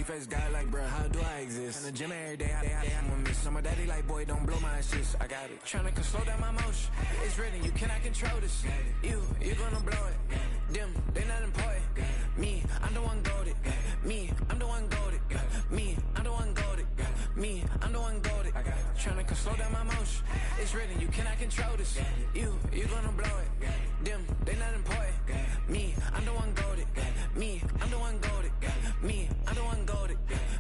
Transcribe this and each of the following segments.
face guy like, bruh, how do I exist? In the gym every day, I'm a miss. Summer daddy like, boy, don't blow my assist. I got it. Tryna slow down my motion. It's written, you cannot control this. You gonna blow it. Them, they not important. Me, I'm the one goated. Me, I'm the one goated. Me, I'm the one goated. Me, I'm the one goated. Tryna slow down my motion. It's written, you cannot control this. You gonna blow it. Them, they not important. Me, I'm the one goated. Me, I'm the one goated. Me, I'm the one goated.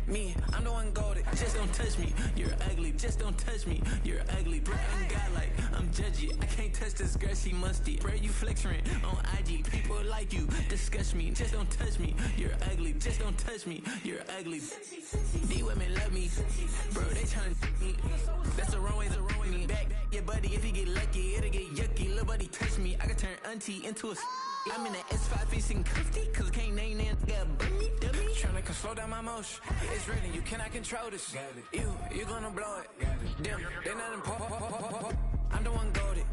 Me, I'm the one goated. Just don't touch me, you're ugly. Just don't touch me, you're ugly. Bro, I'm godlike, I'm judgy. I can't touch this girl, she musty. Bro, you flexing on IG. People like you disgust me. Just don't touch me, you're ugly. Just don't touch me, you're ugly. These women love me, bro, they tryna me. That's the wrong way, me. Back your buddy, if you get lucky, it'll get yucky. Little buddy touch me, I can turn auntie into a I'm in the S5 facing cuffy, cause I can't name that dummy. Tryna slow down my motion. It's written, you cannot control this. You gonna blow it. Them, they not important. I'm the one goated.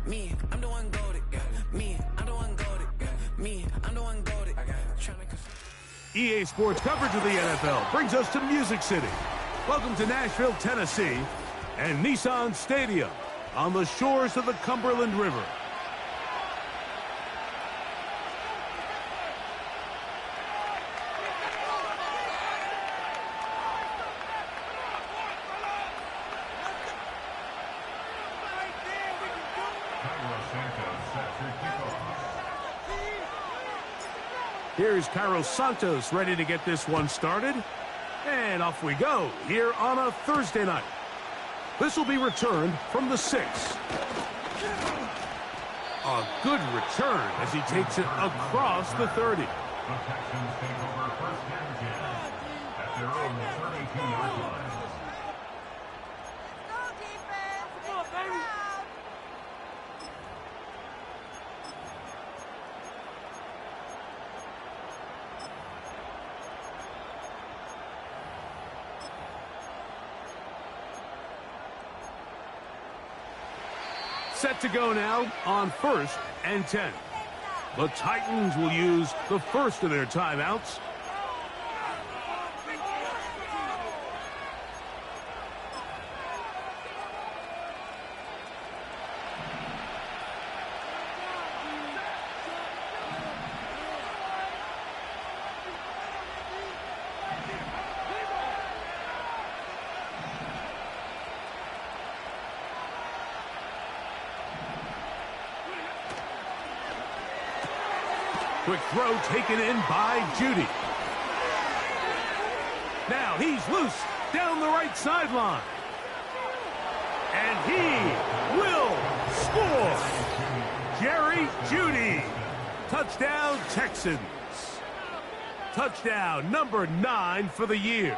Me, I'm the one goated. Me, I'm the one goated. Me, I'm the one goated. EA Sports coverage of the NFL brings us to Music City. Welcome to Nashville, Tennessee, and Nissan Stadium on the shores of the Cumberland River. Here's Carlos Santos ready to get this one started. And off we go here on a Thursday night. This will be returned from the 6. A good return as he takes it across the 30. The Texans take over first and 10 at their own 32-yard line. Set to go now on first and 10. The Titans will use the first of their timeouts. Quick throw taken in by Judy. Now he's loose down the right sideline. And he will score. Jerry Judy. Touchdown, Texans. Touchdown number 9 for the year.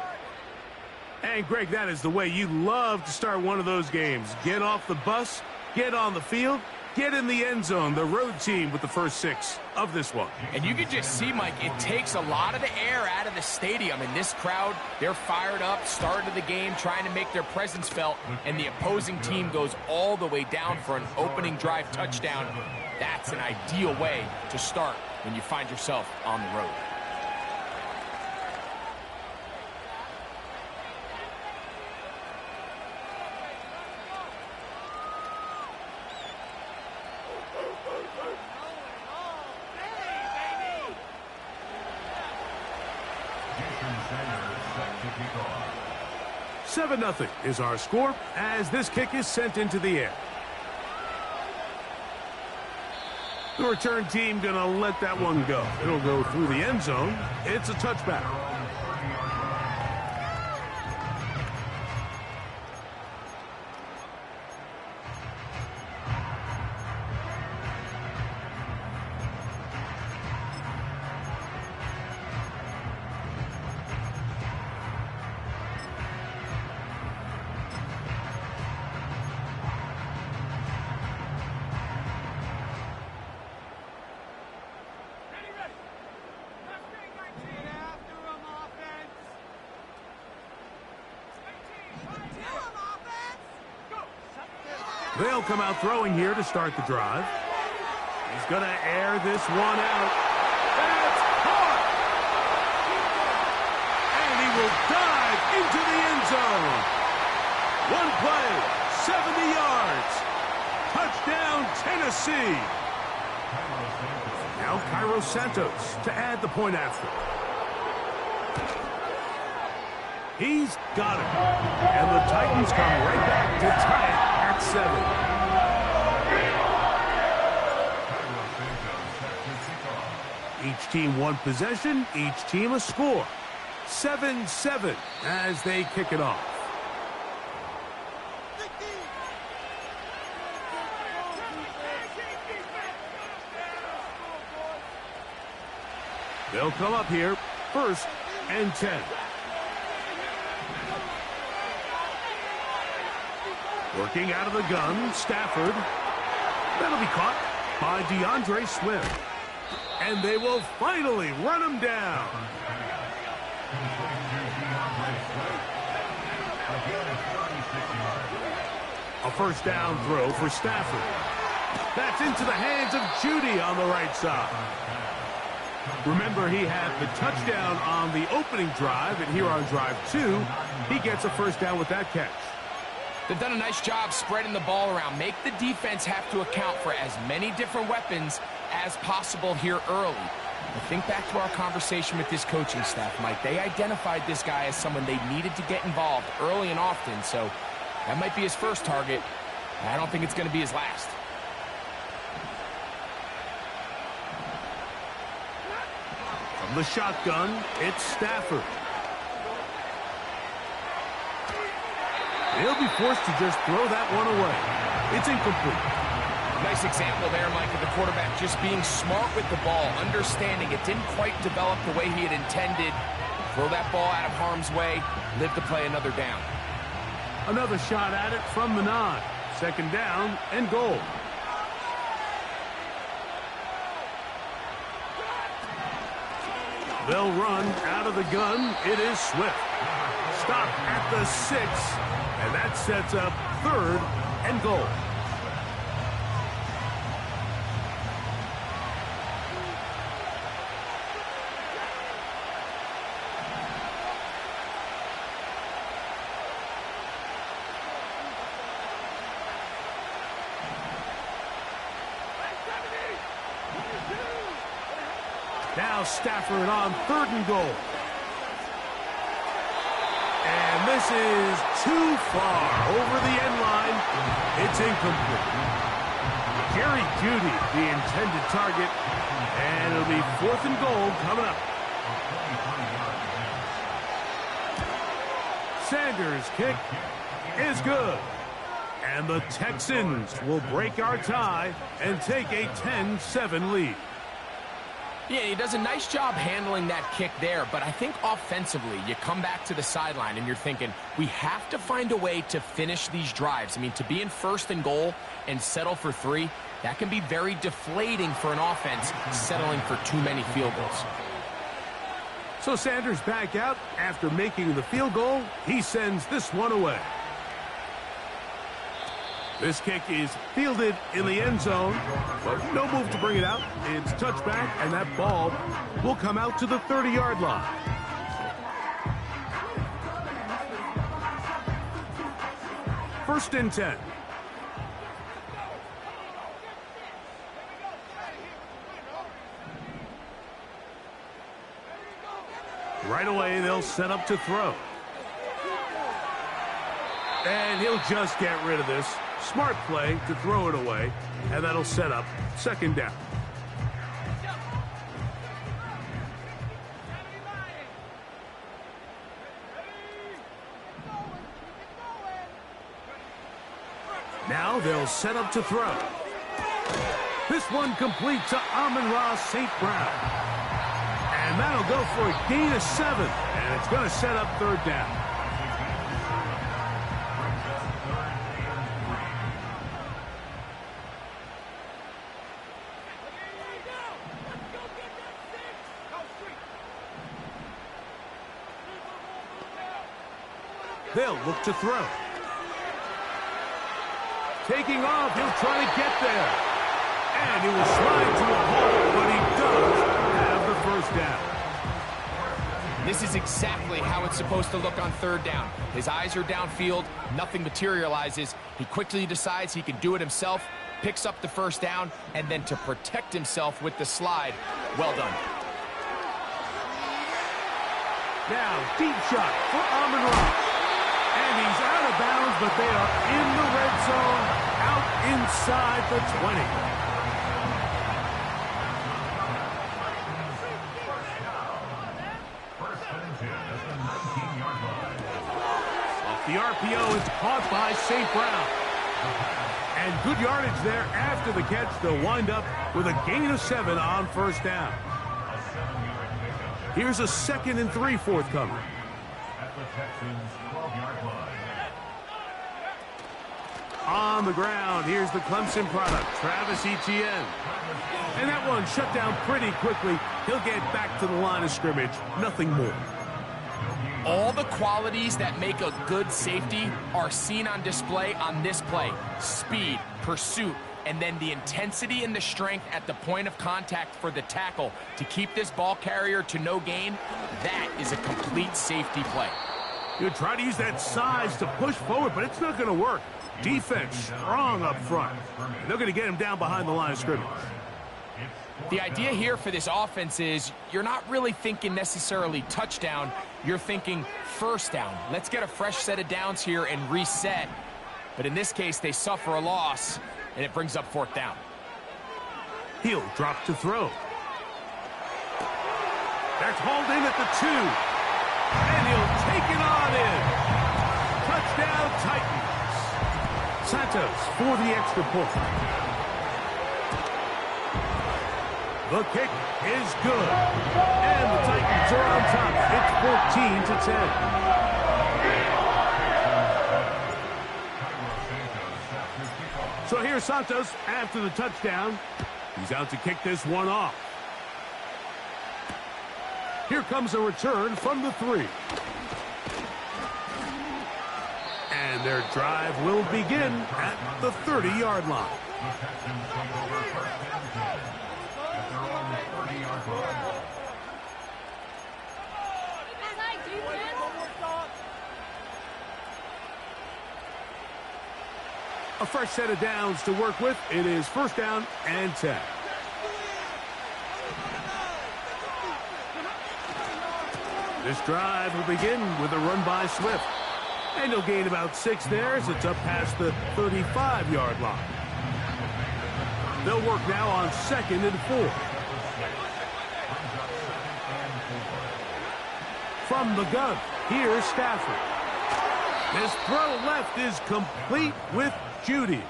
And Greg, that is the way you love to start one of those games. Get off the bus, get on the field, get in the end zone, the road team with the first 6 of this one. And you can just see, Mike, it takes a lot of the air out of the stadium. And this crowd, they're fired up, started the game, trying to make their presence felt. And the opposing team goes all the way down for an opening drive touchdown. That's an ideal way to start when you find yourself on the road. Set to kick off. 7-0 is our score as this kick is sent into the air. The return team gonna let that one go. It'll go through the end zone. It's a touchback. They'll come out throwing here to start the drive. He's going to air this one out. That's caught! And he dive into the end zone. One play, 70 yards. Touchdown, Tennessee. Now Cairo Santos to add the point after. He's got it. And the Titans come right back to tie it at 7. Each team one possession, each team a score. 7-7 as they kick it off. They'll come up here, 1st and 10. Working out of the gun, Stafford. That'll be caught by DeAndre Swift. And they will finally run him down. A first down throw for Stafford. That's into the hands of Judy on the right side. Remember, he had the touchdown on the opening drive, and here on drive 2, he gets a first down with that catch. They've done a nice job spreading the ball around. Make the defense have to account for as many different weapons as possible here early. But think back to our conversation with this coaching staff, Mike. They identified this guy as someone they needed to get involved early and often, so that might be his first target. I don't think it's going to be his last. From the shotgun, it's Stafford. He'll be forced to just throw that one away. It's incomplete. Nice example there, Mike, of the quarterback just being smart with the ball, understanding it didn't quite develop the way he had intended. Throw that ball out of harm's way, live to play another down. Another shot at it from the 9. 2nd down and goal. They'll run out of the gun. It is Swift. Stop at the 6, and that sets up 3rd and goal. Now Stafford on 3rd and goal. And this is too far over the end line. It's incomplete. Jerry Jeudy, the intended target. And it'll be 4th and goal coming up. Sanders' kick is good. And the Texans will break our tie and take a 10-7 lead. Yeah, he does a nice job handling that kick there, but I think offensively, you come back to the sideline and you're thinking, we have to find a way to finish these drives. I mean, to be in 1st and goal and settle for 3, that can be very deflating for an offense settling for too many field goals. So Sanders back out after making the field goal. He sends this one away. This kick is fielded in the end zone. Well, no move to bring it out. It's touchback, and that ball will come out to the 30-yard line. First and 10. Right away, they'll set up to throw. And he'll just get rid of this. Smart play to throw it away, and that'll set up 2nd down. Now they'll set up to throw. This one complete to Amon-Ra St. Brown. And that'll go for a gain of 7, and it's going to set up 3rd down. They'll look to throw. Taking off, he'll try to get there. And he will slide to a hole, but he does have the 1st down. This is exactly how it's supposed to look on third down. His eyes are downfield, nothing materializes. He quickly decides he can do it himself, picks up the first down, and then to protect himself with the slide, well done. Now, deep shot for Amon-Ra. And he's out of bounds, but they are in the red zone, out inside the 20. The RPO is caught by St. Brown. And good yardage there after the catch. They'll wind up with a gain of 7 on first down. Here's a 2nd and 3 forthcoming. On the ground, here's the Clemson product, Travis Etienne. And that one shut down pretty quickly. He'll get back to the line of scrimmage. Nothing more. All the qualities that make a good safety are seen on display on this play. Speed, pursuit, and then the intensity and the strength at the point of contact for the tackle to keep this ball carrier to no gain. That is a complete safety play. You try to use that size to push forward, but it's not going to work. Defense strong up front. They're going to get him down behind the line of scrimmage. The idea here for this offense is you're not really thinking necessarily touchdown. You're thinking first down. Let's get a fresh set of downs here and reset. But in this case, they suffer a loss, and it brings up fourth down. He'll drop to throw. That's hauled in at the 2. And he'll take it on in. Touchdown, Titans. Santos for the extra point. The kick is good. And the Titans are on top. It's 14-10. So here's Santos after the touchdown. He's out to kick this one off. Here comes a return from the 3. And their drive will begin at the 30-yard line. A fresh set of downs to work with. It is first down and 10. This drive will begin with a run by Swift. And he'll gain about 6 there as it's up past the 35-yard line. They'll work now on 2nd and 4. From the gun, here's Stafford. His throw left is complete with Judy.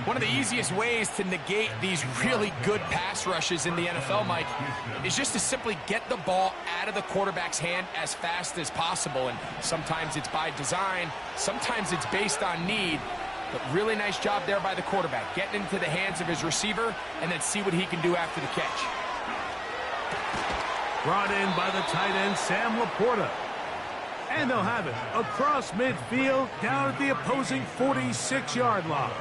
One of the easiest ways to negate these really good pass rushes in the NFL, Mike, is just to simply get the ball out of the quarterback's hand as fast as possible. And sometimes it's by design, sometimes it's based on need. But really nice job there by the quarterback, getting into the hands of his receiver and then see what he can do after the catch. Brought in by the tight end, Sam Laporta. And they'll have it across midfield down at the opposing 46-yard line.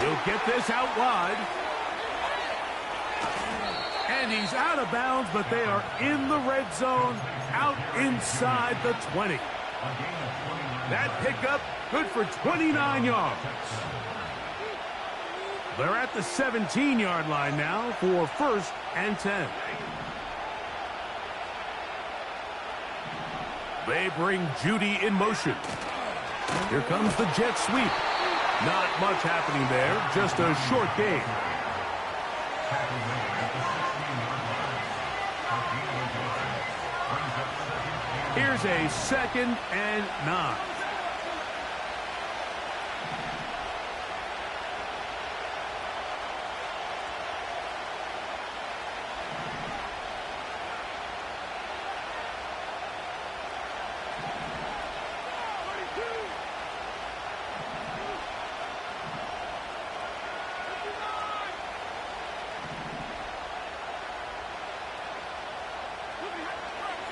He'll get this out wide. And he's out of bounds, but they are in the red zone, out inside the 20. That pickup, good for 29 yards. They're at the 17-yard line now for first and 10. They bring Judy in motion. Here comes the jet sweep. Not much happening there, just a short gain. Here's a 2nd and 9.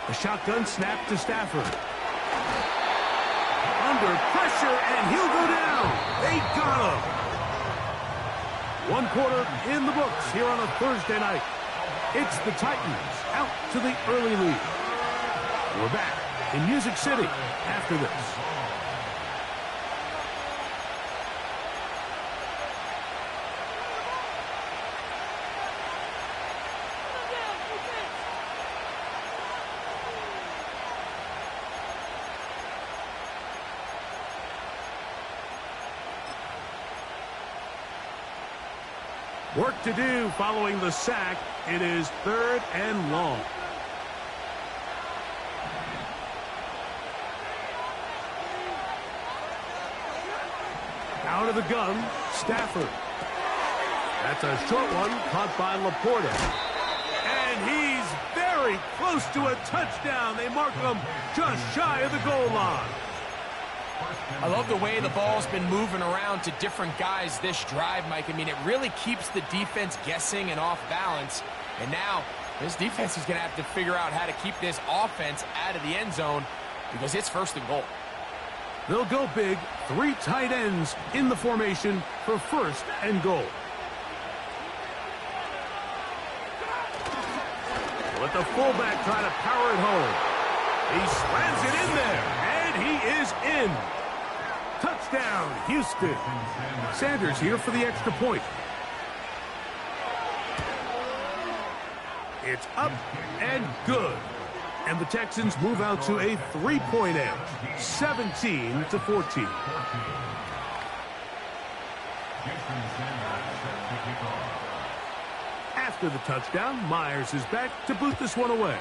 A shotgun snap to Stafford. under pressure, and he'll go down. They got him. One quarter in the books here on a Thursday night. It's the Titans out to the early lead. We're back in Music City after this. Work to do following the sack. It is 3rd and long. Out of the gun, Stafford. That's a short one, caught by Laporta. And he's very close to a touchdown. They mark him just shy of the goal line. I love the way the ball's been moving around to different guys this drive, Mike. I mean, it really keeps the defense guessing and off balance. And now, this defense is going to have to figure out how to keep this offense out of the end zone because it's 1st and goal. They'll go big. 3 tight ends in the formation for 1st and goal. Let the fullback try to power it home. He slams it in there, and he is in. Touchdown, Houston. Sanders here for the extra point. It's up and good. And the Texans move out to a 3-point edge, 17-14. After the touchdown, Myers is back to boot this one away.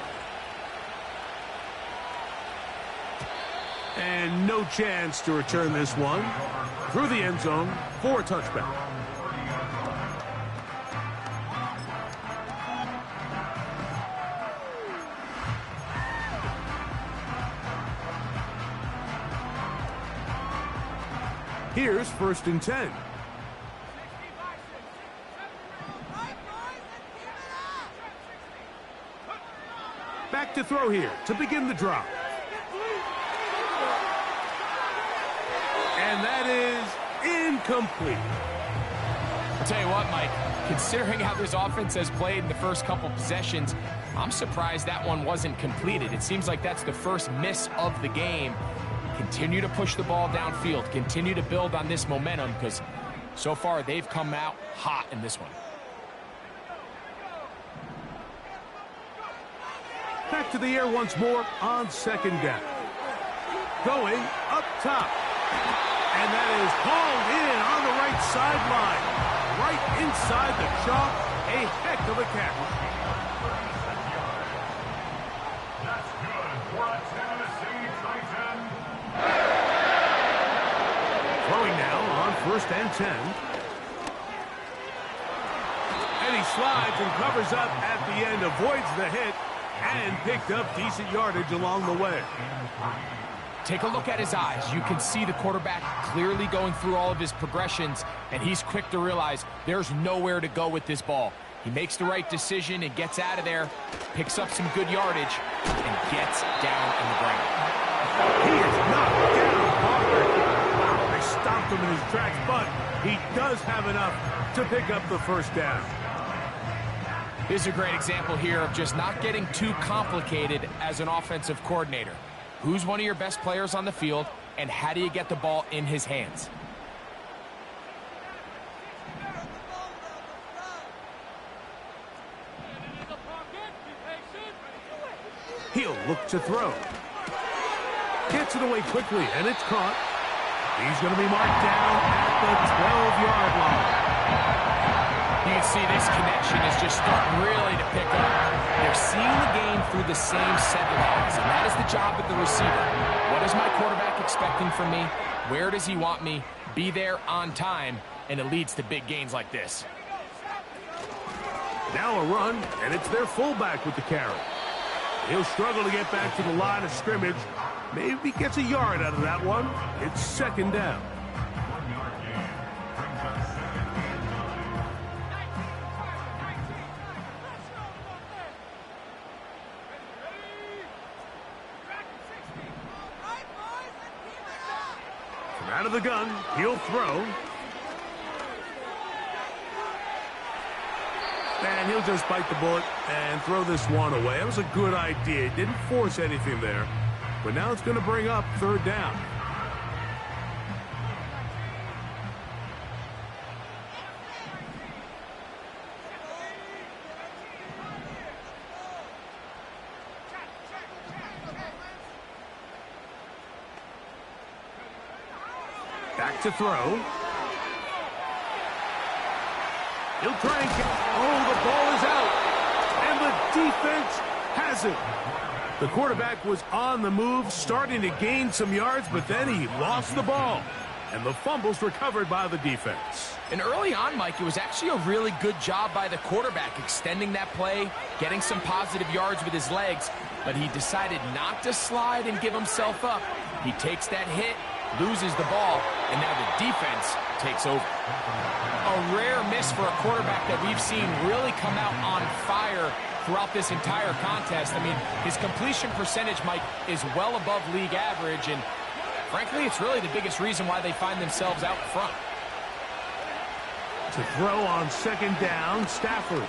And no chance to return this one through the end zone for a touchback. Here's 1st and 10. Back to throw here to begin the drive. And that is incomplete. I'll tell you what, Mike, considering how this offense has played in the first couple possessions, I'm surprised that one wasn't completed. It seems like that's the first miss of the game. Continue to push the ball downfield. Continue to build on this momentum because so far they've come out hot in this one. Back to the air once more on 2nd down. Going up top. And that is hauled in on the right sideline. Right inside the chalk. A heck of a catch. That's good for a Tennessee Titan. Throwing now on 1st and 10. And he slides and covers up at the end, avoids the hit, and picked up decent yardage along the way. Take a look at his eyes. You can see the quarterback clearly going through all of his progressions, and he's quick to realize there's nowhere to go with this ball. He makes the right decision and gets out of there, picks up some good yardage, and gets down in the ground. He is knocked down, Parker. Wow, they stopped him in his tracks, but he does have enough to pick up the 1st down. This is a great example here of just not getting too complicated as an offensive coordinator. Who's one of your best players on the field, and how do you get the ball in his hands? He'll look to throw. Gets it away quickly, and it's caught. He's going to be marked down at the 12-yard line. You can see this connection is just starting really to pick up. They're seeing the game through the same set of eyes, and that is the job of the receiver. What is my quarterback expecting from me? Where does he want me? Be there on time, and it leads to big gains like this. Now a run, and it's their fullback with the carry. He'll struggle to get back to the line of scrimmage. Maybe gets a yard out of that one. It's 2nd down. the gun. He'll throw. And he'll just bite the bullet and throw this one away. It was a good idea. Didn't force anything there. But now it's going to bring up third down. Back to throw. He'll try and get... Oh, the ball is out. And the defense has it. The quarterback was on the move, starting to gain some yards, but then he lost the ball. And the fumble's recovered by the defense. And early on, Mike, it was actually a really good job by the quarterback, extending that play, getting some positive yards with his legs, but he decided not to slide and give himself up. He takes that hit, loses the ball, and now the defense takes over. A rare miss for a quarterback that we've seen really come out on fire throughout this entire contest. I mean, his completion percentage, Mike, is well above league average, and frankly, it's really the biggest reason why they find themselves out front. To throw on second down, Stafford.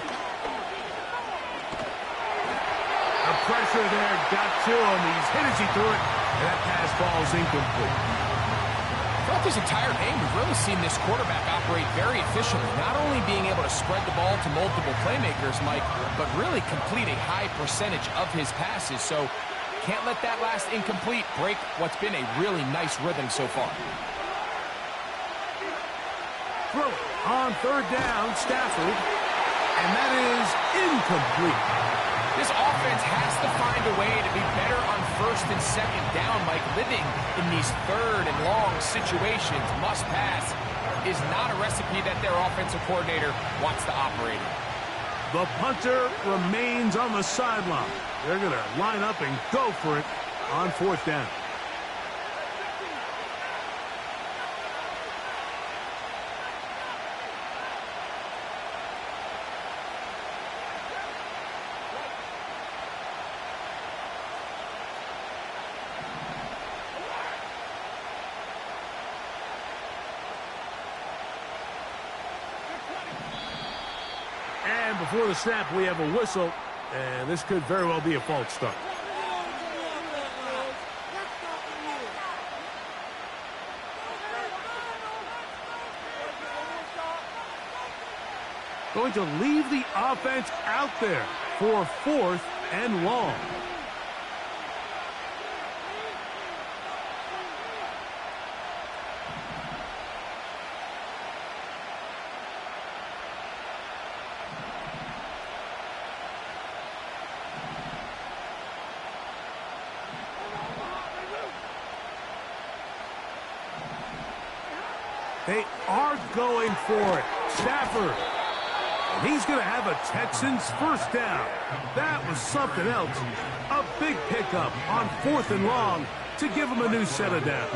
The pressure there got to him. He's hit as he threw it, and that pass ball is incomplete. Throughout this entire game, we've really seen this quarterback operate very efficiently, not only being able to spread the ball to multiple playmakers, Mike, but really complete a high percentage of his passes. So can't let that last incomplete break what's been a really nice rhythm so far. Throw on third down, Stafford, and that is incomplete. This offense has to find a way to be better on first and second down, Mike. Living in these third and long situations, must pass, is not a recipe that their offensive coordinator wants to operate in. The punter remains on the sideline. They're going to line up and go for it on fourth down. And before the snap, we have a whistle, and this could very well be a false start. Going to leave the offense out there for fourth and long. They are going for it. Stafford. And he's going to have a Texans first down. That was something else. A big pickup on fourth and long to give him a new set of downs.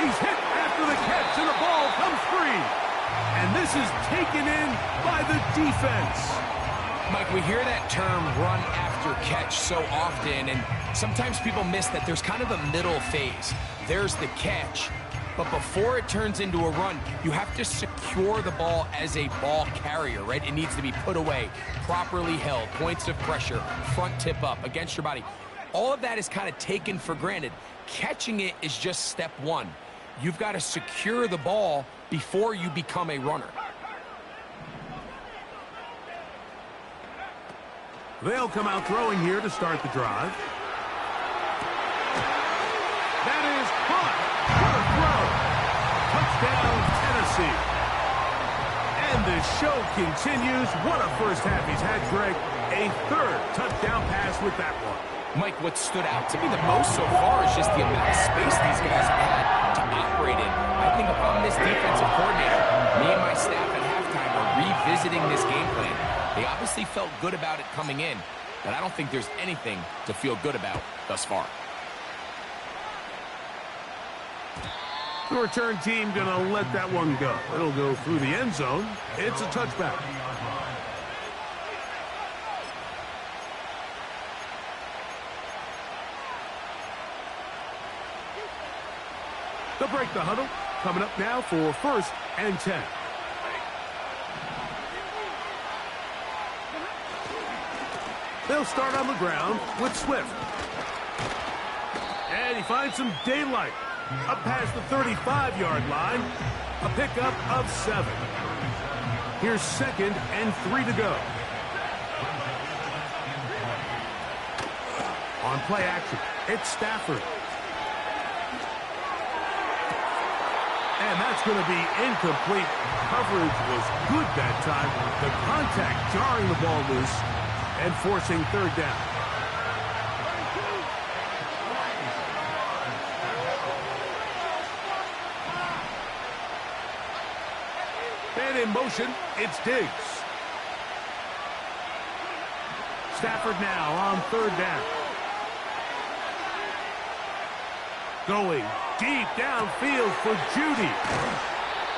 He's hit after the catch, and the ball comes free. And this is taken in by the defense. Mike, we hear that term run after catch so often, and sometimes people miss that there's kind of a middle phase. There's the catch, but before it turns into a run, you have to secure the ball as a ball carrier, right? It needs to be put away, properly held, points of pressure, front tip up against your body. All of that is kind of taken for granted. Catching it is just step one. You've got to secure the ball before you become a runner. They'll come out throwing here to start the drive. That is caught. What a throw. Touchdown, Tennessee. And the show continues. What a first half he's had, Greg. A third touchdown pass with that one. Mike, what stood out to me the most so far is just the amount of space these guys have had to operate in. I think if I'm this defensive coordinator, me and my staff at halftime are revisiting this game plan. They obviously felt good about it coming in, but I don't think there's anything to feel good about thus far. The return team going to let that one go. It'll go through the end zone. It's a touchback. They'll break the huddle. Coming up now for 1st and 10. They'll start on the ground with Swift. And he finds some daylight. Up past the 35-yard line. A pickup of 7. Here's 2nd and 3 to go. On play action, it's Stafford. And that's going to be incomplete. Coverage was good that time. The contact jarring the ball loose and forcing 3rd down. And in motion, it's Diggs. Stafford now on 3rd down. Going deep downfield for Judy.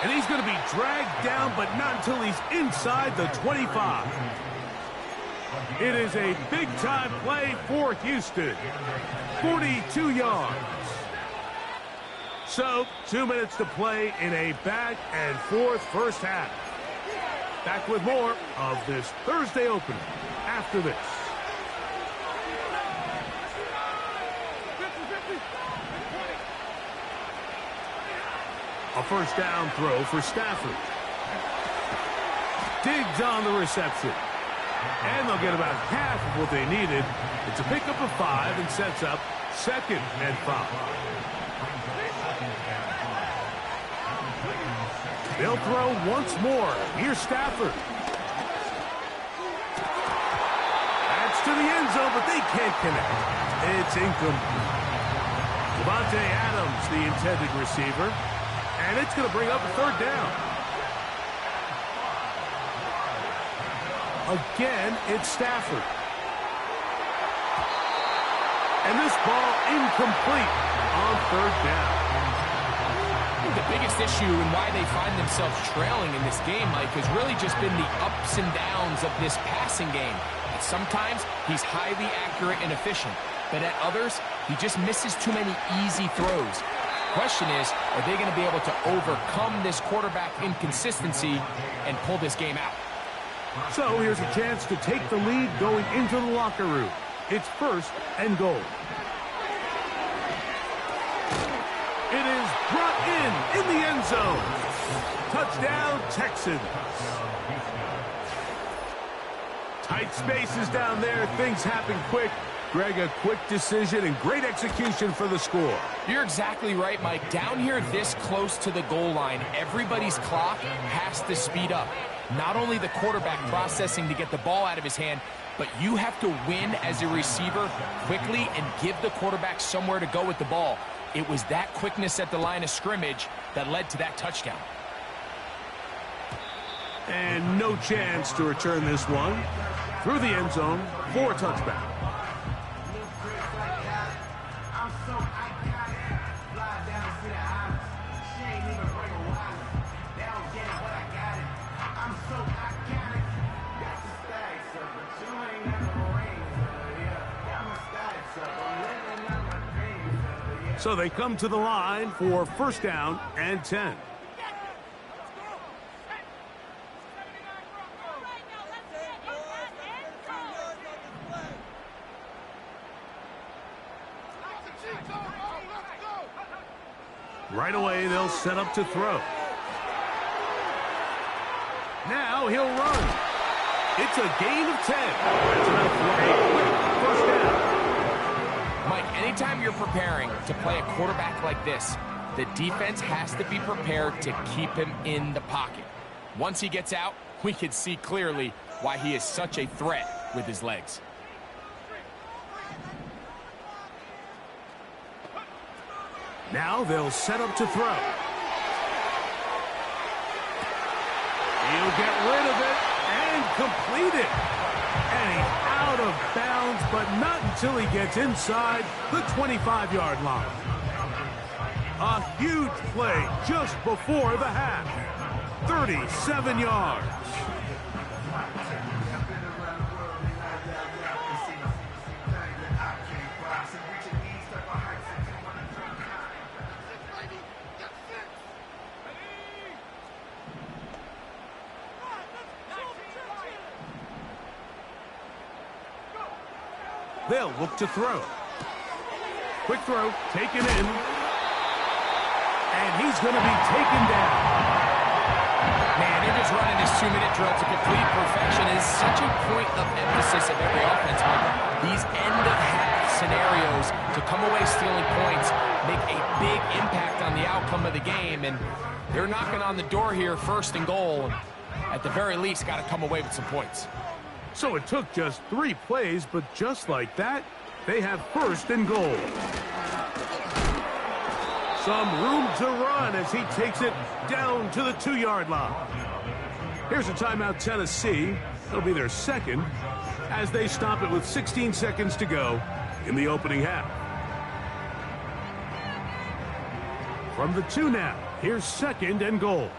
And he's going to be dragged down, but not until he's inside the 25. It is a big-time play for Houston. 42 yards. So, 2 minutes to play in a back-and-forth first half. Back with more of this Thursday opener after this. A first down throw for Stafford. Diggs on the reception. And they'll get about half of what they needed. It's a pickup of 5 and sets up 2nd and 5. They'll throw once more. Here's Stafford. That's to the end zone, but they can't connect. It's incomplete. Devontae Adams, the intended receiver. And it's going to bring up a 3rd down. Again, it's Stafford. And this ball incomplete on 3rd down. I think the biggest issue and why they find themselves trailing in this game, Mike, has really just been the ups and downs of this passing game. And sometimes he's highly accurate and efficient, but at others, he just misses too many easy throws. Question is, are they going to be able to overcome this quarterback inconsistency and pull this game out? So here's a chance to take the lead going into the locker room. It's 1st and goal. It is brought in the end zone. Touchdown, Texans. Tight spaces down there. Things happen quick. Greg, a quick decision and great execution for the score. You're exactly right, Mike. Down here this close to the goal line, everybody's clock has to speed up. Not only the quarterback processing to get the ball out of his hand, but you have to win as a receiver quickly and give the quarterback somewhere to go with the ball. It was that quickness at the line of scrimmage that led to that touchdown. And no chance to return this one through the end zone for a touchback. So they come to the line for 1st down and 10. Right away, they'll set up to throw. Now he'll run. It's a gain of 10. That's enough for a quick 1st down. Mike, anytime you're preparing to play a quarterback like this, the defense has to be prepared to keep him in the pocket. Once he gets out, we can see clearly why he is such a threat with his legs. Now they'll set up to throw. He'll get rid of it and complete it. And he's out of bounds, but not until he gets inside the 25-yard line. A huge play just before the half. 37 yards. They'll look to throw. Quick throw, taken in. And he's going to be taken down. Man, they're just running this 2-minute drill to complete perfection. It is such a point of emphasis of every offense. These end-of-half scenarios to come away stealing points make a big impact on the outcome of the game. And they're knocking on the door here, 1st and goal. At the very least, got to come away with some points. So it took just 3 plays, but just like that, they have 1st and goal. Some room to run as he takes it down to the 2-yard line. Here's a timeout, Tennessee. It'll be their 2nd as they stop it with 16 seconds to go in the opening half. From the 2 now, here's 2nd and goal.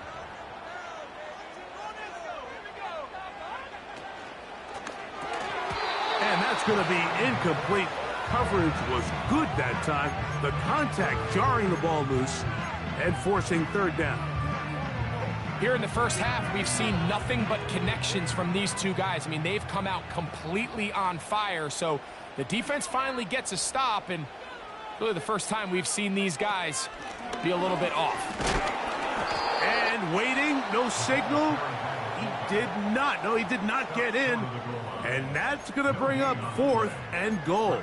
And that's going to be incomplete. Coverage was good that time. The contact jarring the ball loose and forcing 3rd down. Here in the first half, we've seen nothing but connections from these two guys. I mean, they've come out completely on fire. So the defense finally gets a stop, and really the first time we've seen these guys be a little bit off. And waiting, no signal. He did not get in. And that's going to bring up 4th and goal.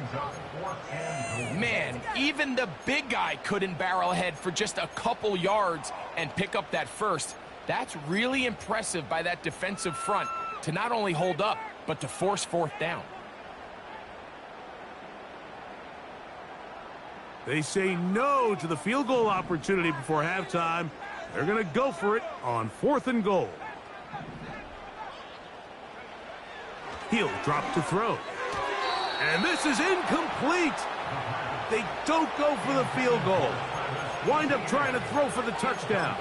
Man, even the big guy couldn't barrel ahead for just a couple yards and pick up that 1st. That's really impressive by that defensive front to not only hold up, but to force 4th down. They say no to the field goal opportunity before halftime. They're going to go for it on 4th and goal. He'll drop to throw. And this is incomplete. They don't go for the field goal. Wind up trying to throw for the touchdown.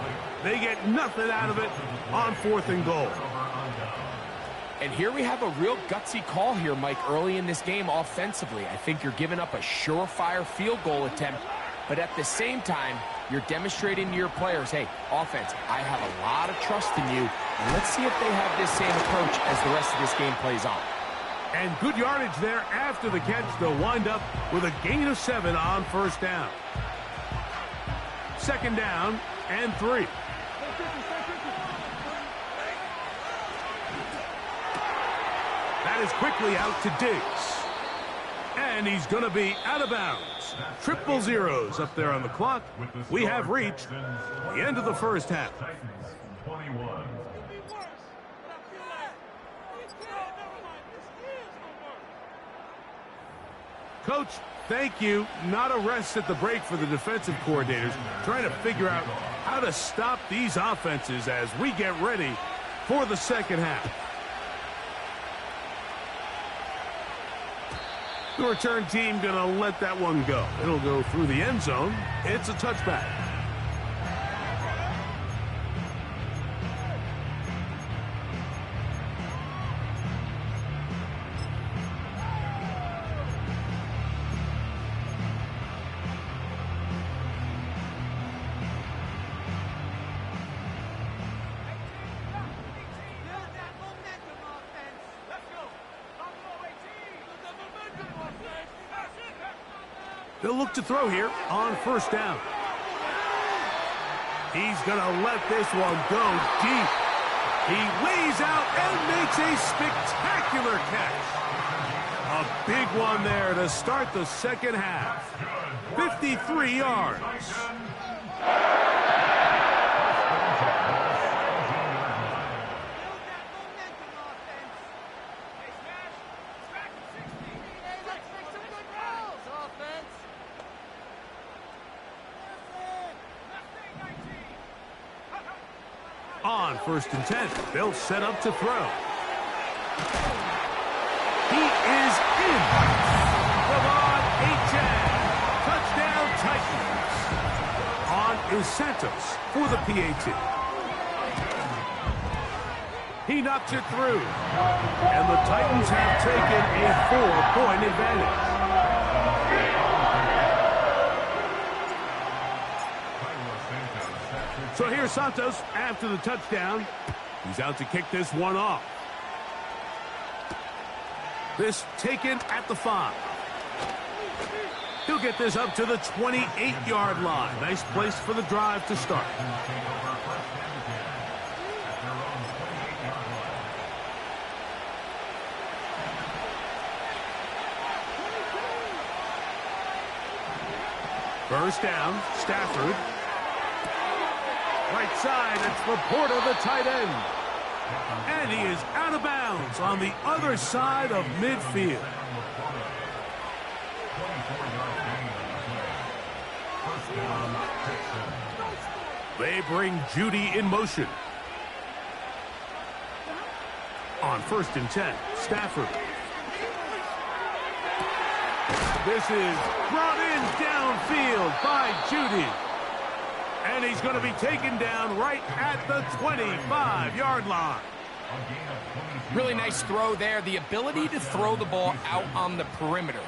They get nothing out of it on 4th and goal. And here we have a real gutsy call here, Mike, early in this game offensively. I think you're giving up a surefire field goal attempt, but at the same time, you're demonstrating to your players, hey, offense, I have a lot of trust in you. Let's see if they have this same approach as the rest of this game plays on. And good yardage there after the catch. They'll wind up with a gain of 7 on 1st down. 2nd down and 3. That is quickly out to Diggs. And he's going to be out of bounds. 0-0 up there on the clock. We have reached the end of the first half. Coach, thank you. Not a rest at the break for the defensive coordinators, trying to figure out how to stop these offenses as we get ready for the 2nd half. The return team going to let that one go. It'll go through the end zone. It's a touchback. They'll look to throw here on 1st down. He's going to let this one go deep. He lays out and makes a spectacular catch. A big one there to start the 2nd half. 53 yards. On 1st and 10, they'll set up to throw. He is in. Ravon Achan. Touchdown Titans. On is Santos for the PAT. He knocks it through. And the Titans have taken a 4-point advantage. So here's Santos after the touchdown. He's out to kick this one off. This taken at the 5. He'll get this up to the 28-yard line. Nice place for the drive to start. First down, Stafford. Right side, it's Laporta, the tight end. And he is out of bounds on the other side of midfield. They bring Judy in motion. On 1st and 10, Stafford. This is brought in downfield by Judy. And he's going to be taken down right at the 25-yard line. Really nice throw there. The ability to throw the ball out on the perimeter.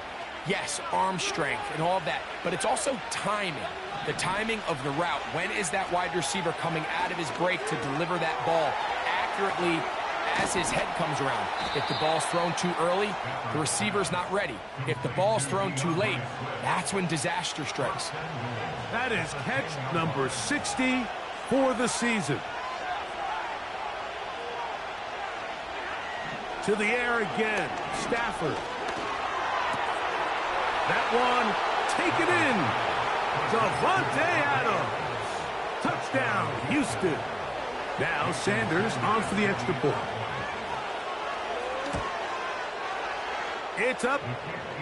Yes, arm strength and all that, but it's also timing. The timing of the route. When is that wide receiver coming out of his break to deliver that ball accurately as his head comes around? If the ball's thrown too early, the receiver's not ready. If the ball's thrown too late, that's when disaster strikes. That is catch number 60 for the season. To the air again, Stafford. That one taken in. Davante Adams. Touchdown, Houston. Now Sanders on for the extra point. It's up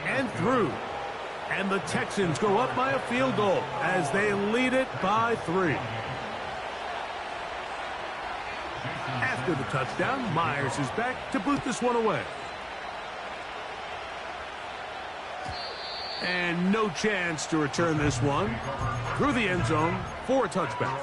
and through. And the Texans go up by a field goal as they lead it by 3. After the touchdown, Myers is back to boot this one away. And no chance to return this one through the end zone for a touchback.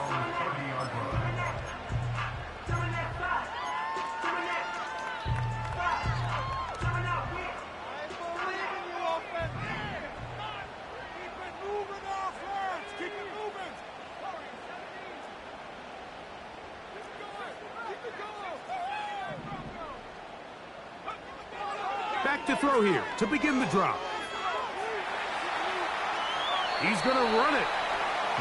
Back to throw here to begin the drop. He's going to run it.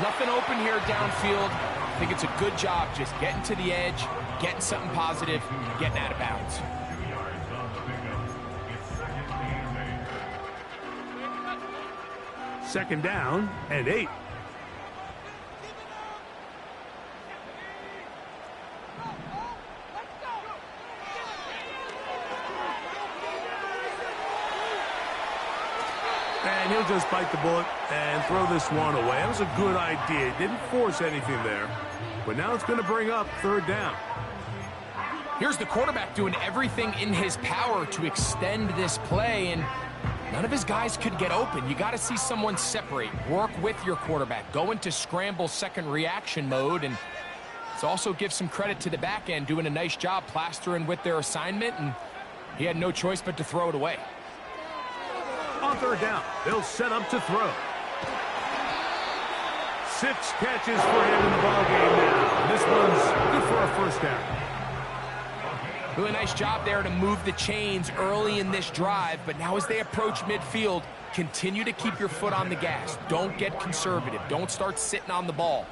Nothing open here downfield. I think it's a good job just getting to the edge, getting something positive, getting out of bounds. Second down and 8. And he'll just bite the bullet and throw this one away. That was a good idea. Didn't force anything there. But now it's going to bring up 3rd down. Here's the quarterback doing everything in his power to extend this play, and none of his guys could get open. You got to see someone separate. Work with your quarterback. Go into scramble second reaction mode, and let's also give some credit to the back end doing a nice job plastering with their assignment, and he had no choice but to throw it away. On 3rd down, they'll set up to throw. 6 catches for him in the ballgame now. This one's good for a 1st down. Really nice job there to move the chains early in this drive, but now as they approach midfield, continue to keep your foot on the gas. Don't get conservative. Don't start sitting on the ball.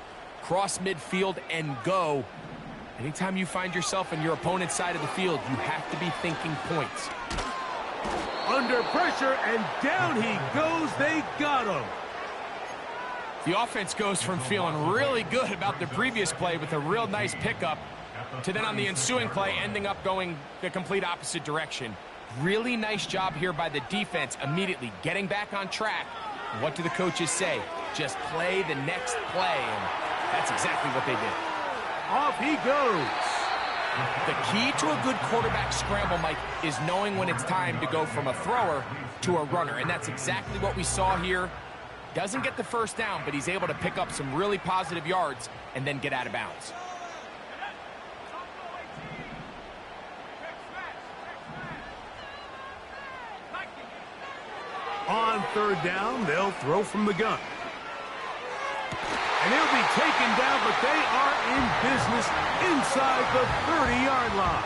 Cross midfield and go. Anytime you find yourself on your opponent's side of the field, you have to be thinking points. Under pressure, and down he goes. They got him. The offense goes from feeling really good about the previous play with a real nice pickup to then on the ensuing play ending up going the complete opposite direction. Really nice job here by the defense immediately getting back on track. What do the coaches say? Just play the next play, and that's exactly what they did. Off he goes. The key to a good quarterback scramble, Mike, is knowing when it's time to go from a thrower to a runner, and that's exactly what we saw here. Doesn't get the 1st down, but he's able to pick up some really positive yards and then get out of bounds. On 3rd down, they'll throw from the gun. And he'll be taken down, but they are in business inside the 30-yard line.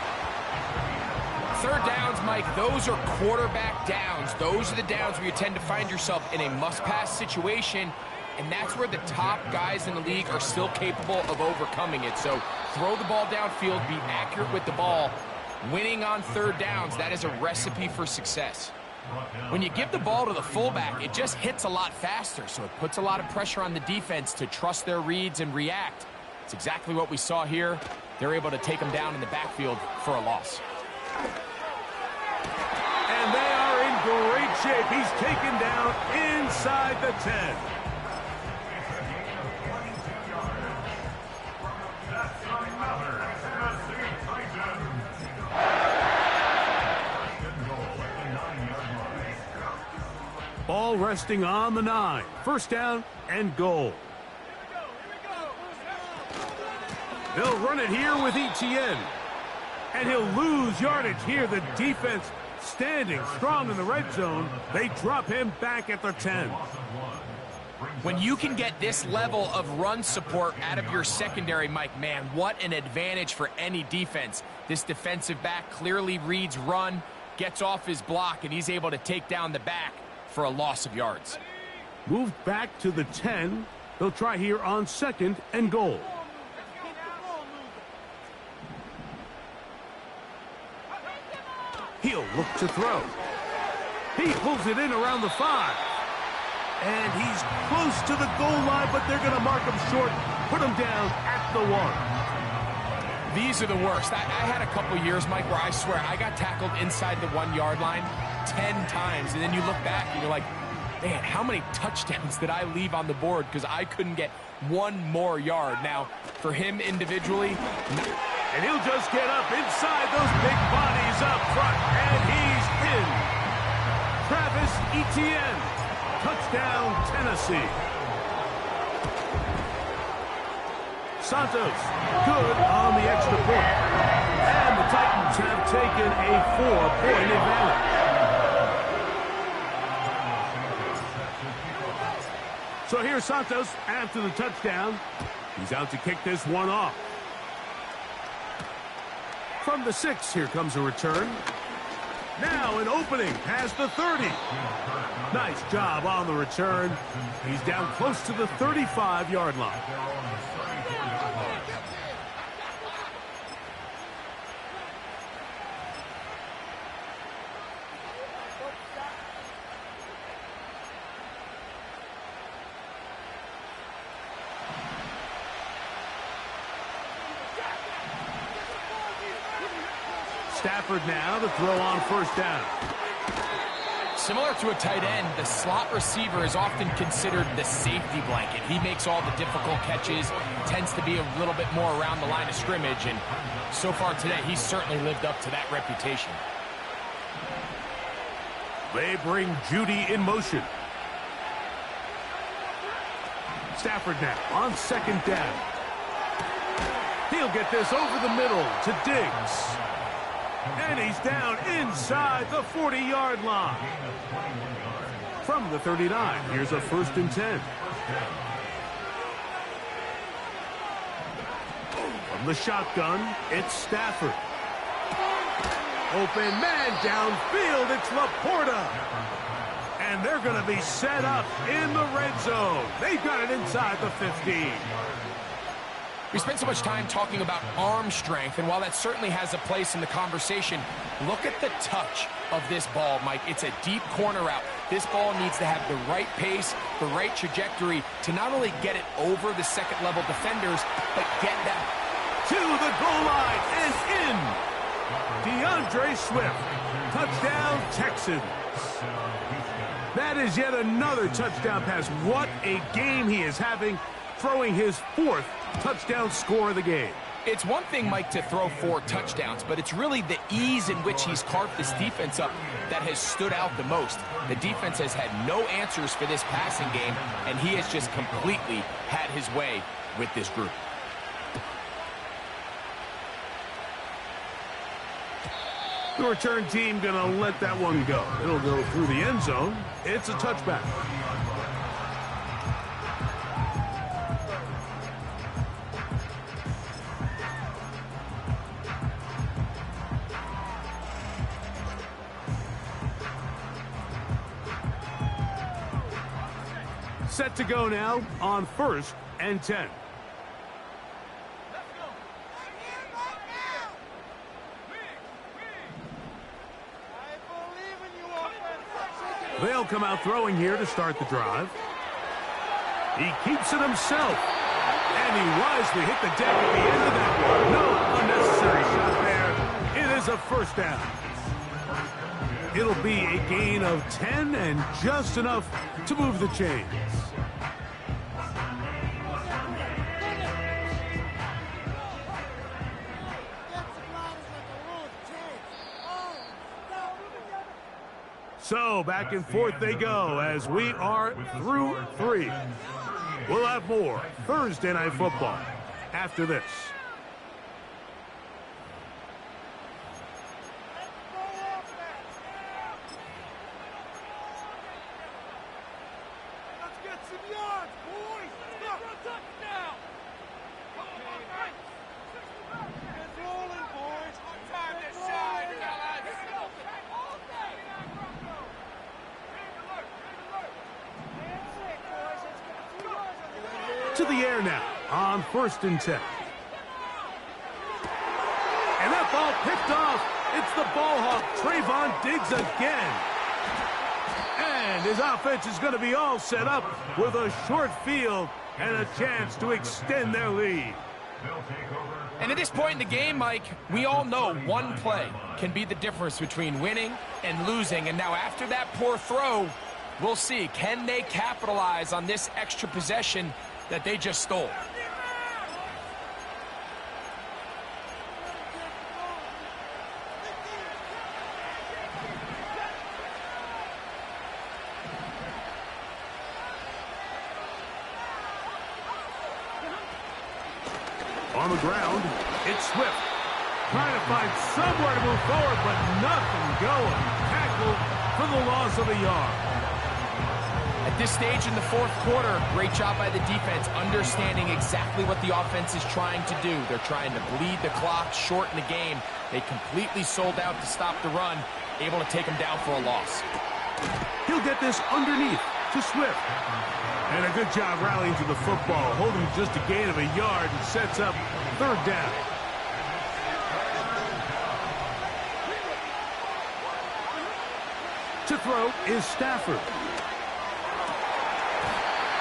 Third downs, Mike, those are quarterback downs. Those are the downs where you tend to find yourself in a must-pass situation, and that's where the top guys in the league are still capable of overcoming it. So throw the ball downfield, be accurate with the ball. Winning on third downs, that is a recipe for success. When you give the ball to the fullback, it just hits a lot faster, so it puts a lot of pressure on the defense to trust their reads and react. It's exactly what we saw here. They're able to take them down in the backfield for a loss. And they are in great shape. He's taken down inside the 10. Ball resting on the 9. First down and goal. They'll run it here with Etienne. And he'll lose yardage here. The defense standing strong in the red zone. They drop him back at the 10. When you can get this level of run support out of your secondary, Mike, man, what an advantage for any defense. This defensive back clearly reads run, gets off his block, and he's able to take down the back for a loss of yards. Moved back to the 10. They'll try here on second and goal. He'll look to throw. He pulls it in around the 5. And he's close to the goal line, but they're going to mark him short, put him down at the 1. These are the worst. I had a couple years, Mike, where I swear I got tackled inside the 1-yard line 10 times. And then you look back and you're like, man, how many touchdowns did I leave on the board because I couldn't get one more yard? Now, for him individually, and he'll just get up inside those big bodies up front, and he's in. Travis Etienne, touchdown, Tennessee. Santos, good on the extra point. And the Titans have taken a 4-point advantage. So here's Santos after the touchdown. He's out to kick this one off. From the 6, here comes a return. Now an opening past the 30. Nice job on the return. He's down close to the 35-yard line. Stafford now to throw on first down. Similar to a tight end, the slot receiver is often considered the safety blanket. He makes all the difficult catches, tends to be a little bit more around the line of scrimmage, and so far today, he's certainly lived up to that reputation. They bring Judy in motion. Stafford now on second down. He'll get this over the middle to Diggs. And he's down inside the 40-yard line. From the 39, here's a 1st and 10. From the shotgun, it's Stafford. Open man downfield, it's Laporta. And they're going to be set up in the red zone. They've got it inside the 15. We spent so much time talking about arm strength, and while that certainly has a place in the conversation, look at the touch of this ball, Mike. It's a deep corner route. This ball needs to have the right pace, the right trajectory to not only get it over the second-level defenders, but get them to the goal line and in. DeAndre Swift, touchdown Texans. That is yet another touchdown pass. What a game he is having, throwing his 4th touchdown score of the game. It's one thing, Mike, to throw 4 touchdowns, but it's really the ease in which he's carved this defense up that has stood out the most. The defense has had no answers for this passing game, and he has just completely had his way with this group. The return team going to let that one go. It'll go through the end zone. It's a touchback. Set to go now on 1st and 10. They'll come out throwing here to start the drive. He keeps it himself. And he wisely hit the deck at the end of that one. No unnecessary shot there. It is a first down. It'll be a gain of 10 and just enough to move the chains. So back and forth they go as we are through 3. We'll have more Thursday Night Football after this. Let's get some yards, boys. Let's go. Touchdown. Get rolling, boys. Time to shine, fellas. To the air now on 1st and 10. And that ball picked off. It's the ball hawk, Trayvon Diggs again. And his offense is going to be all set up with a short field and a chance to extend their lead. And at this point in the game, Mike, we all know one play can be the difference between winning and losing. And now after that poor throw, we'll see, can they capitalize on this extra possession that they just stole? On the ground, it's Swift. Trying to find somewhere to move forward, but nothing going. Tackled for the loss of a yard. At this stage in the 4th quarter, great job by the defense, understanding exactly what the offense is trying to do. They're trying to bleed the clock, shorten the game. They completely sold out to stop the run, able to take them down for a loss. He'll get this underneath to Swift. And a good job rallying to the football, holding just a gain of a yard and sets up 3rd down. To throw is Stafford.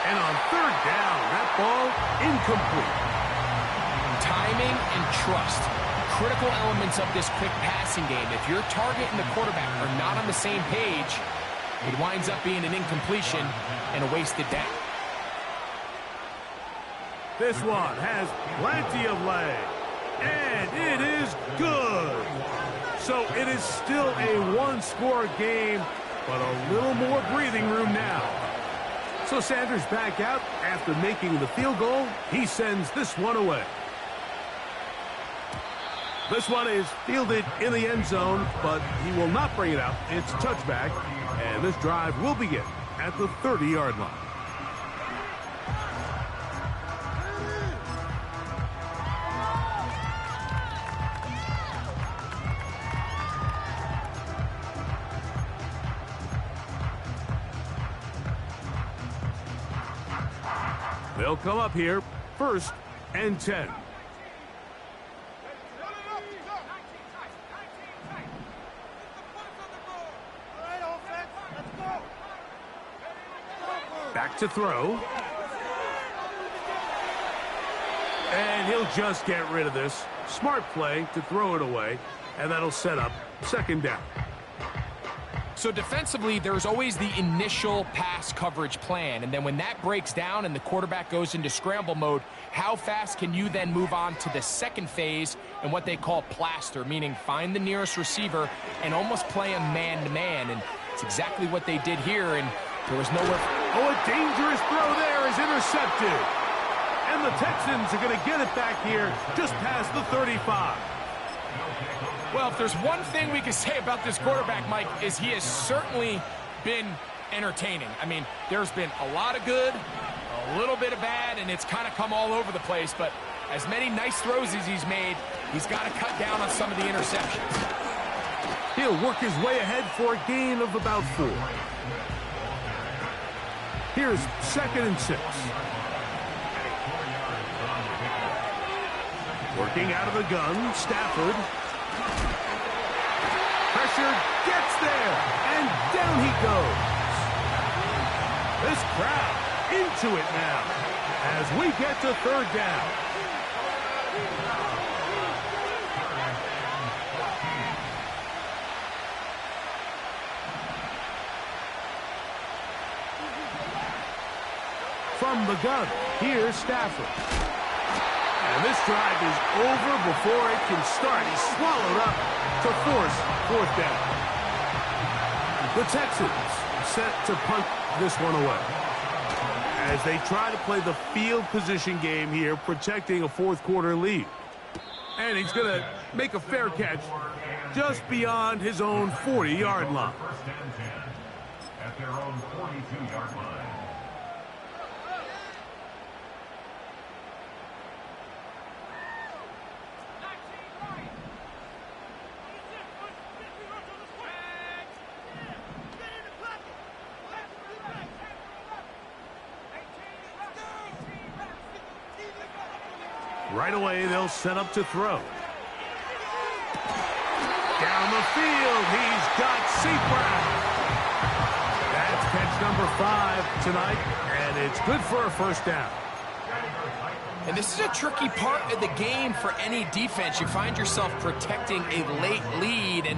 And on 3rd down, that ball incomplete. Timing and trust, critical elements of this quick passing game. If your target and the quarterback are not on the same page, it winds up being an incompletion and a wasted down. This one has plenty of leg. And it is good. So it is still a one-score game, but a little more breathing room now. So Sanders back out after making the field goal. He sends this one away. This one is fielded in the end zone, but he will not bring it out. It's touchback, and this drive will begin at the 30-yard line. They'll come up here, 1st and 10. Back to throw. And he'll just get rid of this. Smart play to throw it away, and that'll set up 2nd down. So defensively, there's always the initial pass coverage plan, and then when that breaks down and the quarterback goes into scramble mode, how fast can you then move on to the second phase and what they call plaster, meaning find the nearest receiver and almost play a man-to-man, and it's exactly what they did here, and there was nowhere. Oh, a dangerous throw there is intercepted. And the Texans are going to get it back here just past the 35. Well, if there's one thing we can say about this quarterback, Mike, is he has certainly been entertaining. I mean, there's been a lot of good, a little bit of bad, and it's kind of come all over the place. But as many nice throws as he's made, he's got to cut down on some of the interceptions. He'll work his way ahead for a gain of about 4. Here's 2nd and 6. Working out of the gun, Stafford. Pressure gets there, and down he goes. This crowd into it now as we get to 3rd down. From the gun, here's Stafford. And this drive is over before it can start. He's swallowed up to force 4th down. The Texans set to punt this one away as they try to play the field position game here, protecting a 4th quarter lead. And he's going to make a fair catch just beyond his own 40-yard line. First and 10 at their own 42-yard line. Right away, they'll set up to throw. Down the field, he's got St. Brown. That's catch number 5 tonight, and it's good for a 1st down. And this is a tricky part of the game for any defense. You find yourself protecting a late lead, and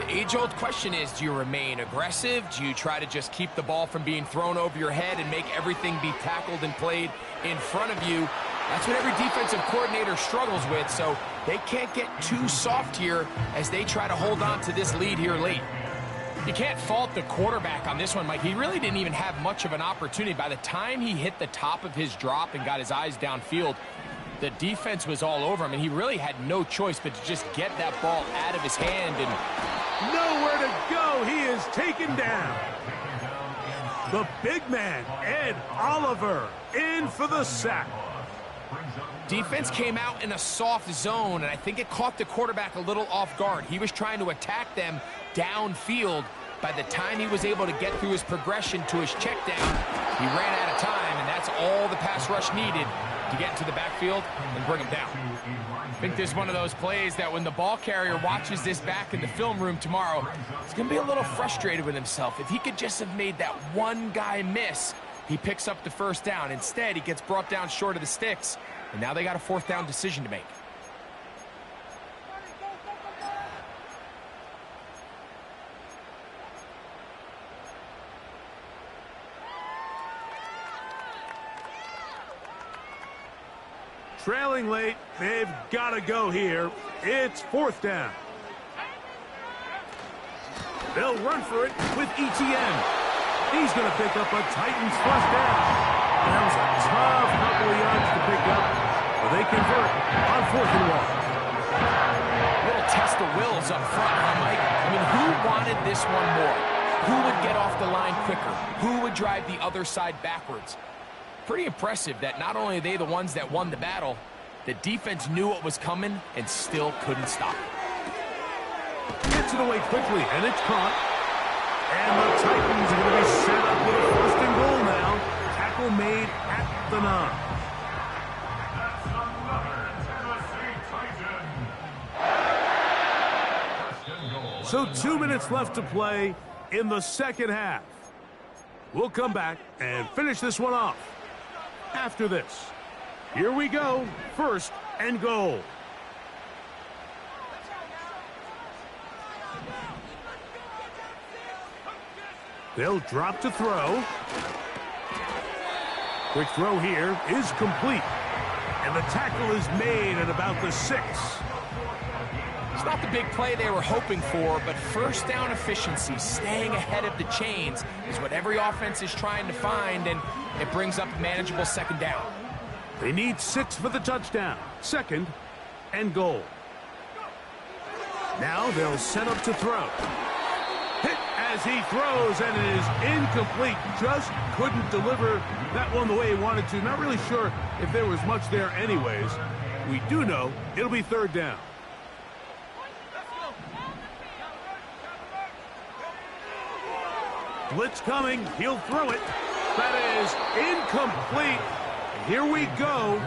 the age-old question is, do you remain aggressive? Do you try to just keep the ball from being thrown over your head and make everything be tackled and played in front of you? That's what every defensive coordinator struggles with, so they can't get too soft here as they try to hold on to this lead here late. You can't fault the quarterback on this one, Mike. He really didn't even have much of an opportunity. By the time he hit the top of his drop and got his eyes downfield, the defense was all over him, and he really had no choice but to just get that ball out of his hand. And nowhere to go. He is taken down. The big man, Ed Oliver, in for the sack. Defense came out in a soft zone, and I think it caught the quarterback a little off guard. He was trying to attack them downfield. By the time he was able to get through his progression to his check down, he ran out of time, and that's all the pass rush needed to get into the backfield and bring him down. I think this is one of those plays that when the ball carrier watches this back in the film room tomorrow, he's going to be a little frustrated with himself. If he could just have made that one guy miss, he picks up the 1st down. Instead, he gets brought down short of the sticks, and now they got a 4th down decision to make. Trailing late, they've got to go here. It's 4th down. They'll run for it with ETN. He's going to pick up a Titans 1st down. That was a tough couple of yards to pick up, but they convert on 4th and 1. Little test of wills up front, huh, Mike? I mean, who wanted this one more? Who would get off the line quicker? Who would drive the other side backwards? Pretty impressive that not only are they the ones that won the battle, the defense knew what was coming and still couldn't stop it. Gets it away quickly, and it's caught. And the Titans are going to be set up with a 1st and goal now. Tackle made at the 9. That's another Tennessee Titan. So 2 minutes left to play in the 2nd half. We'll come back and finish this one off after this. Here we go. 1st and goal. They'll drop to throw. Quick throw here is complete. And the tackle is made at about the 6. It's not the big play they were hoping for, but 1st down efficiency, staying ahead of the chains, is what every offense is trying to find, and it brings up a manageable 2nd down. They need 6 for the touchdown. 2nd and goal. Now they'll set up to throw. Hit as he throws, and it is incomplete. Just couldn't deliver that one the way he wanted to. Not really sure if there was much there anyways. We do know it'll be 3rd down. Blitz coming. He'll throw it. That is incomplete. Here we go.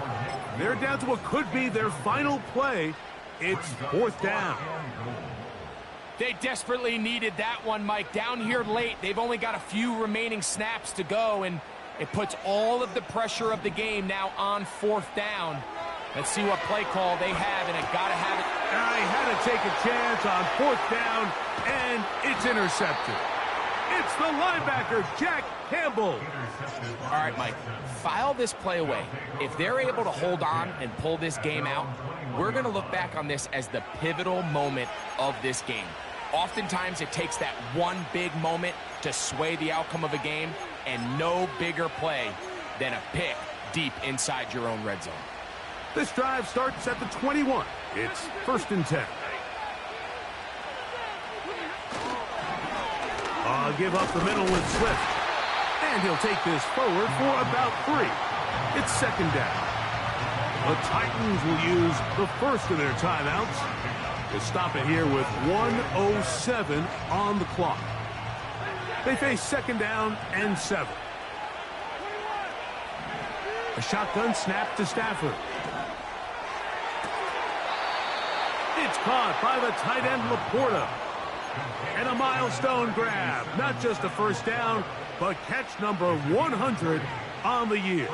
They're down to what could be their final play. It's fourth down. They desperately needed that one, Mike. Down here late, they've only got a few remaining snaps to go, and it puts all of the pressure of the game now on fourth down. Let's see what play call they have, and I gotta have it. I had to take a chance on fourth down, and it's intercepted. It's the linebacker, Jack Campbell. All right, Mike, file this play away. If they're able to hold on and pull this game out, we're going to look back on this as the pivotal moment of this game. Oftentimes, it takes that one big moment to sway the outcome of a game, and no bigger play than a pick deep inside your own red zone. This drive starts at the 21. It's 1st and 10. Give up the middle with Swift. And he'll take this forward for about 3. It's 2nd down. The Titans will use the first of their timeouts to stop it here with 1:07 on the clock. They face 2nd down and 7. A shotgun snap to Stafford. It's caught by the tight end Laporta. And a milestone grab. Not just a first down, but catch number 100 on the year.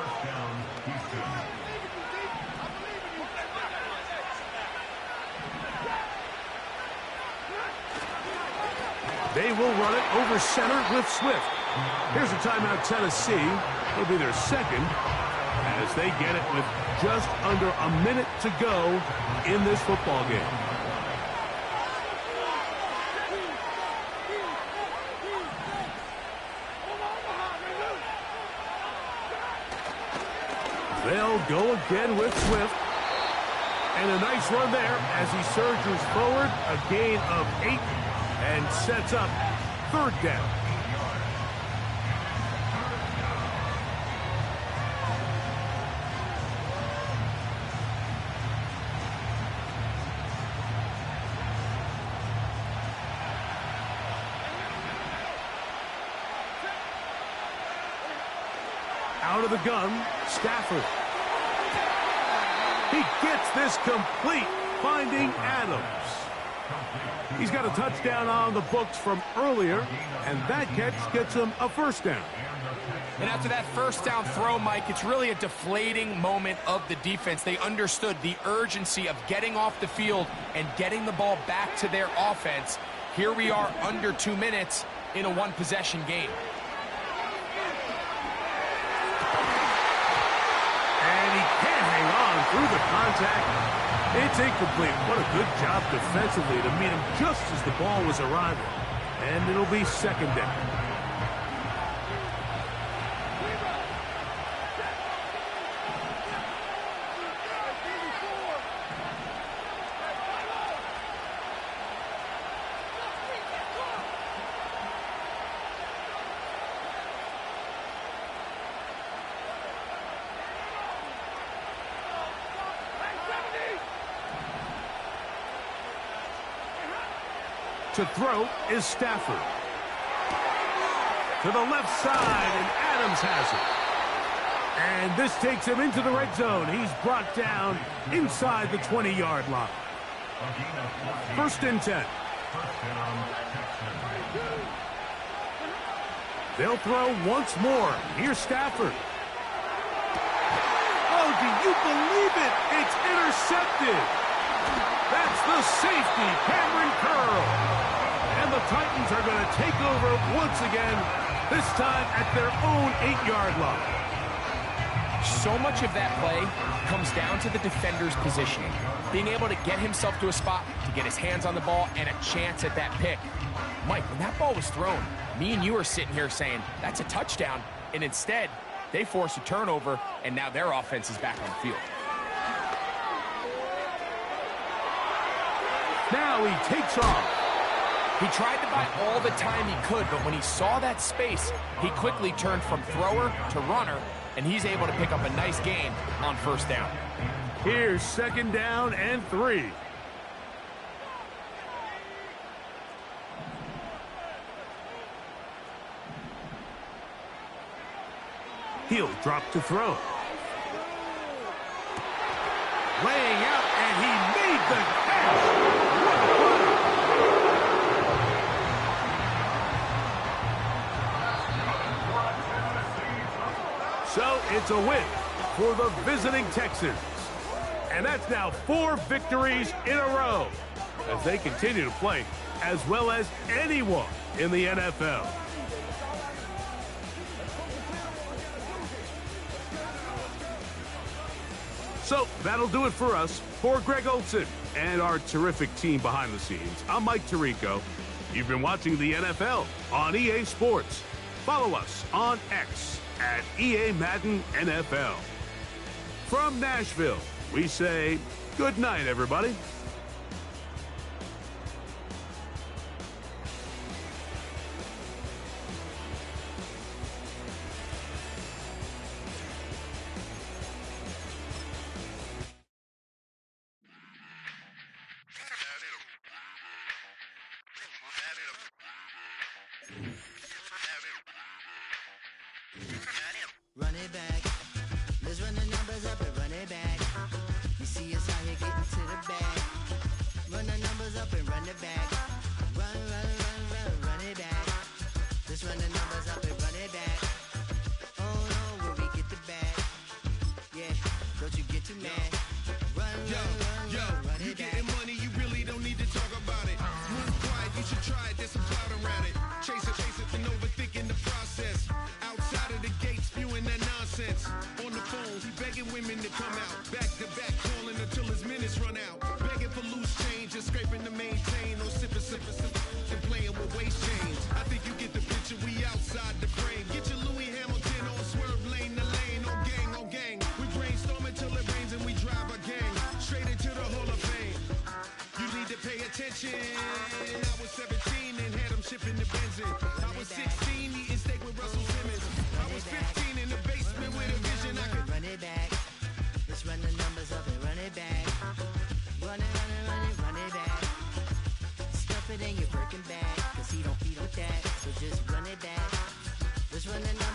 They will run it over center with Swift. Here's a timeout, Tennessee. It'll be their second as they get it with just under a minute to go in this football game. They'll go again with Swift. And a nice run there as he surges forward. A gain of 8 and sets up 3rd down. Out of the gun, Stafford. He gets this complete, finding Adams. He's got a touchdown on the books from earlier, and that catch gets him a first down. And after that first down throw, Mike, it's really a deflating moment of the defense. They understood the urgency of getting off the field and getting the ball back to their offense. Here we are under 2 minutes in a one-possession game. Through the contact, it's incomplete. What a good job defensively to meet him just as the ball was arriving. And it'll be 2nd down. To throw is Stafford. To the left side, and Adams has it. And this takes him into the red zone. He's brought down inside the 20-yard line. 1st and 10. They'll throw once more. Here's Stafford. Oh, do you believe it? It's intercepted. That's the safety, Cameron Curl. And the Titans are going to take over once again, this time at their own 8-yard line. So much of that play comes down to the defender's positioning. Being able to get himself to a spot, to get his hands on the ball, and a chance at that pick. Mike, when that ball was thrown, me and you are sitting here saying, that's a touchdown. And instead, they force a turnover, and now their offense is back on the field. Now he takes off. He tried to buy all the time he could, but when he saw that space, he quickly turned from thrower to runner, and he's able to pick up a nice gain on first down. Here's 2nd down and 3. He'll drop to throw. Laying out, and he made the catch. What a play. So it's a win for the visiting Texans. And that's now 4 victories in a row as they continue to play as well as anyone in the NFL. So that'll do it for us. For Greg Olson and our terrific team behind the scenes, I'm Mike Tirico. You've been watching the NFL on EA Sports. Follow us on X at EA Madden NFL. From Nashville, we say good night, everybody. Run it back. Let's run the numbers up and run it back. You see us out here getting to the bag. Run the numbers up and run it back. Run, run, run, run, run it back. Let's run the numbers up and run it back. Oh no, where we get the bag. Yeah, don't you get too mad. Run, run it back. Getting money, you really don't need to talk about it. Move quiet, you should try it, there's some clout around it. Chase it, and overthinking the process. Outside of the gates, spewing that nonsense. On the phone, he begging women to come out. Back to back, calling until his minutes run out. Begging for loose change and scraping to maintain. No sipping, and playing with waist chains. I think you get the picture, we outside the frame. Get your Louis Hamilton on swerve lane to lane. On gang. We brainstorm until it rains and we drive our gang straight into the Hall of Fame. You need to pay attention. I was 17 and had them shipping the benzin. I was 16 eating steak with Russell Simmons. I was 15 in the basement with a vision. I could run it back. Let's run the numbers up and run it back. Run it back. Stuff it in your Birkin bag, cause he don't eat with that. So just run it back. Let's run the numbers